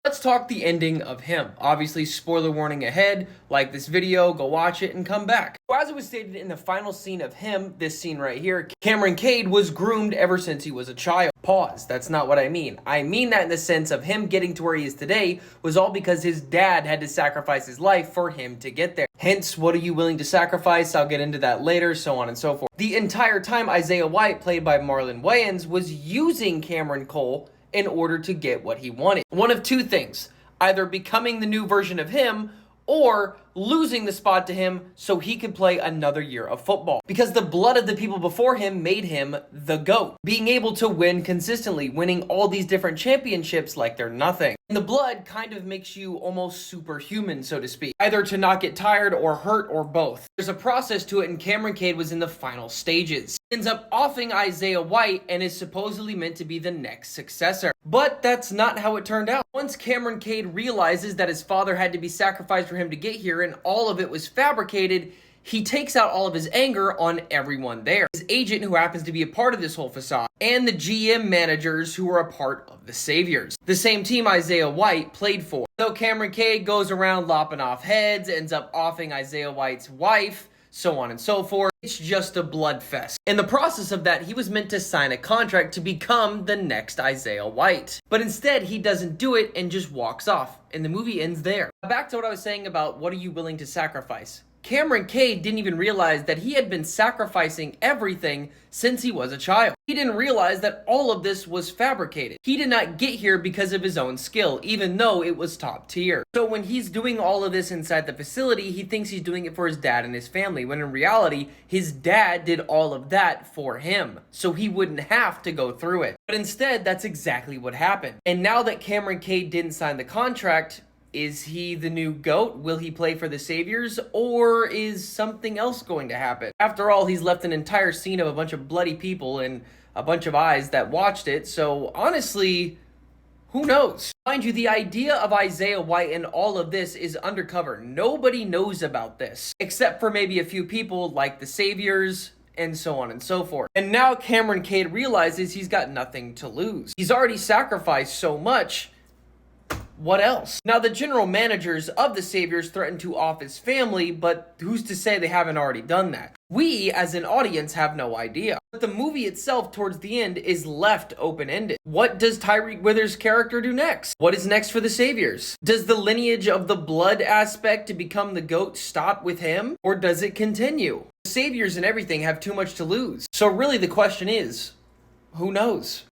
Let's talk the ending of him. Obviously, spoiler warning ahead. Like this video, go watch it and come back. As it was stated in the final scene of him, this scene right here, Cameron Cade was groomed ever since he was a child. Pause. That's not what I mean. I mean that in the sense of him getting to where he is today was all because his dad had to sacrifice his life for him to get there. Hence, what are you willing to sacrifice? I'll get into that later, so on and so forth. The entire time, Isaiah White, played by Marlon Wayans, was using Cameron Cole in order to get what he wanted. One of two things, either becoming the new version of him or losing the spot to him so he could play another year of football. Because the blood of the people before him made him the GOAT. Being able to win consistently, winning all these different championships like they're nothing. And the blood kind of makes you almost superhuman, so to speak. Either to not get tired or hurt or both. There's a process to it, and Cameron Cade was in the final stages. He ends up offing Isaiah White and is supposedly meant to be the next successor. But that's not how it turned out. Once Cameron Cade realizes that his father had to be sacrificed for him to get here and all of it was fabricated, he takes out all of his anger on everyone there. His agent, who happens to be a part of this whole facade, and the GM managers who are a part of the Saviors. The same team Isaiah White played for. So Cameron Cade goes around lopping off heads, ends up offing Isaiah White's wife, so on and so forth. It's just a blood fest. In the process of that, he was meant to sign a contract to become the next Isaiah White. But instead, he doesn't do it and just walks off. And the movie ends there. Back to what I was saying about what are you willing to sacrifice? Cameron Cade didn't even realize that he had been sacrificing everything since he was a child. He didn't realize that all of this was fabricated. He did not get here because of his own skill, even though it was top tier. So when he's doing all of this inside the facility, he thinks he's doing it for his dad and his family, when in reality, his dad did all of that for him, so he wouldn't have to go through it. But instead, that's exactly what happened. And now that Cameron Cade didn't sign the contract, is he the new GOAT? Will he play for the Saviors? Or is something else going to happen? After all, he's left an entire scene of a bunch of bloody people and a bunch of eyes that watched it, so honestly, who knows? Mind you, the idea of Isaiah White and all of this is undercover. Nobody knows about this, except for maybe a few people like the Saviors, and so on and so forth. And now Cameron Cade realizes he's got nothing to lose. He's already sacrificed so much. What else? Now, the general managers of the Saviors threatened to off his family, but who's to say they haven't already done that? We, as an audience, have no idea. But the movie itself, towards the end, is left open-ended. What does Tyreek Withers' character do next? What is next for the Saviors? Does the lineage of the blood aspect to become the GOAT stop with him? Or does it continue? The Saviors and everything have too much to lose. So really the question is, who knows?